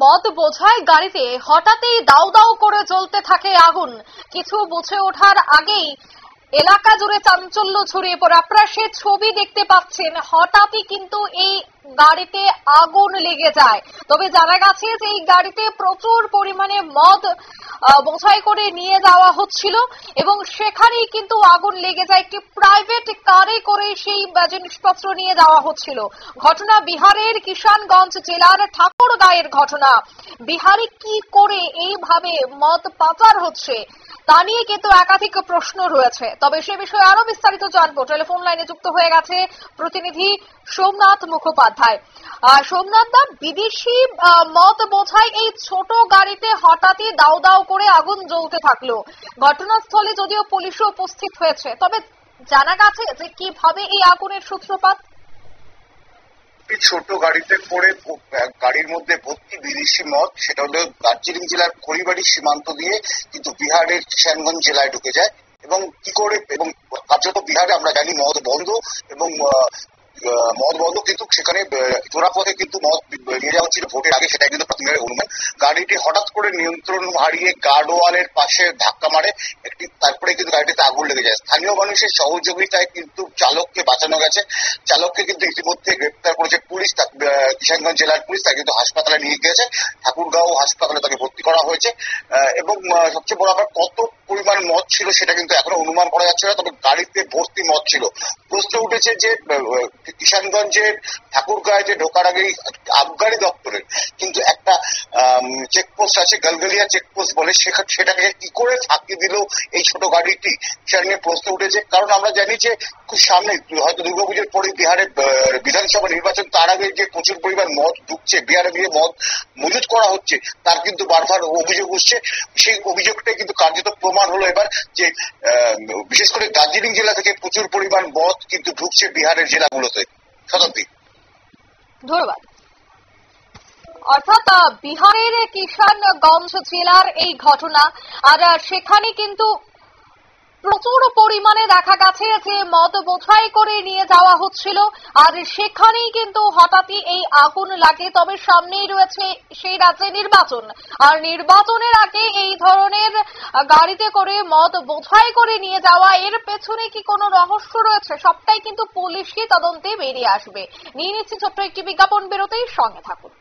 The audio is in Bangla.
মদ বোঝাই গাড়িতে হঠাৎই দাউ দাউ করে জ্বলতে থাকে আগুন। কিছু বুঝে ওঠার আগেই এলাকা জুড়ে চাঞ্চল্য ছড়িয়ে পড়ে। আপনারা সে ছবি দেখতে পাচ্ছেন, হঠাৎই কিন্তু এই গাড়িতে আগুন লেগে যায়। তবে জানা গেছে যে এই গাড়িতে প্রচুর পরিমাণে মদ বোঝাই করে নিয়ে যাওয়া হচ্ছিল এবং সেখানেই কিন্তু আগুন লেগে যায়। একটি প্রাইভেট কারে করে সেই জিনিসপত্র নিয়ে যাওয়া হচ্ছিল। ঘটনা বিহারের কিষানগঞ্জ জেলার ঠাকুরগাঁয়ের ঘটনা। বিহারে কি করে এইভাবে মদ পাচার হচ্ছে তা নিয়ে কিন্তু একাধিক প্রশ্ন রয়েছে। তবে সে বিষয়ে আরো বিস্তারিত জানবো। টেলিফোন লাইনে যুক্ত হয়ে গেছে প্রতিনিধি সোমনাথ মুখোপাধ্যায়। সোমনাথ দা, বিদেশি মদ বোঝাই এই ছোট গাড়িতে হঠাৎই দাউ দাউ করে আগুন জ্বলতে থাকলো। ঘটনাস্থলে যদিও পুলিশও উপস্থিত হয়েছে, তবে জানা গেছে যে কিভাবে এই আগুনের সূত্রপাত। ছোট গাড়িতে করে গাড়ির মধ্যে ভর্তি বিদেশি মদ, সেটা হলো দার্জিলিং জেলার খড়িবাড়ি সীমান্ত দিয়ে কিন্তু বিহারের কিষানগঞ্জ জেলায় ঢুকে যায়। এবং কি করে, এবং কার্যত বিহারে আমরা জানি মদ বন্ধ, এবং মদ বন্ধ, কিন্তু সেখানে চোরাপথে কিন্তু মদ নিয়ে যাওয়া ছিল ভোটের আগে, সেটা কিন্তু প্রাথমিক অনুমান। গাড়িটি হঠাৎ করে নিয়ন্ত্রণ হারিয়ে গার্ডওয়ালের পাশে ধাক্কা মারে একটি, তারপরে কিন্তু গাড়িটিতে আগুন লেগে যায়। স্থানীয় মানুষের সহযোগিতায় কিন্তু চালককে বাঁচানো গেছে। চালককে কিন্তু ইতিমধ্যে গ্রেপ্তার করেছে পুলিশ, কিষানগঞ্জ জেলার পুলিশ। তাকে কিন্তু হাসপাতালে নিয়ে গিয়েছে, ঠাকুরগাঁও হাসপাতালে তাকে ভর্তি করা হয়েছে। এবং সবচেয়ে বড় ব্যাপার, কত পরিমাণ মদ ছিল সেটা কিন্তু এখনো অনুমান করা যাচ্ছে না, তবে গাড়িতে ভর্তি মদ ছিল। প্রশ্ন উঠেছে যে কিষানগঞ্জের ঠাকুরগাঁয়ে যে ঢোকার আগেই আবগারি দপ্তরের কিন্তু একটা চেকপোস্ট আছে, গালগালিয়া চেকপোস্ট বলে, সেটাকে কি করে ফাঁকি দিল এই ছোট গাড়িটি, সেটা নিয়ে প্রশ্ন উঠেছে। কারণ আমরা জানি যে খুব সামনে হয়তো দুর্গাপুজোর পরে বিহারে বিধানসভা নির্বাচন, তার আগে যে প্রচুর পরিমাণ মদ ঢুকছে বিহারে, গিয়ে মদ মজুত করা হচ্ছে, তার কিন্তু বারবার অভিযোগ উঠছে। সেই অভিযোগটাই কিন্তু কার্যত প্রমাণ হলো এবার, যে বিশেষ করে দার্জিলিং জেলা থেকে প্রচুর পরিমাণ মদ কিন্তু ঢুকছে বিহারের জেলাগুলোতে। শতাব্দী, ধন্যবাদ। অর্থাৎ বিহারের কিষানগঞ্জ জেলার এই ঘটনা, আর সেখানে কিন্তু প্রচুর পরিমাণে দেখা গেছে যে মদ বোঝাই করে নিয়ে যাওয়া হচ্ছিল, আর সেখানেই কিন্তু হঠাৎই এই আগুন লাগে। তবে সামনেই রয়েছে সেই রাজ্যে নির্বাচন, আর নির্বাচনের আগে এই ধরনের গাড়িতে করে মদ বোঝাই করে নিয়ে যাওয়া, এর পেছনে কি কোনো রহস্য রয়েছে, সবটাই কিন্তু পুলিশি তদন্তে বেরিয়ে আসবে। নিয়ে নিচ্ছি ছোট্ট একটি বিজ্ঞাপন বিরতির সঙ্গে থাকুন।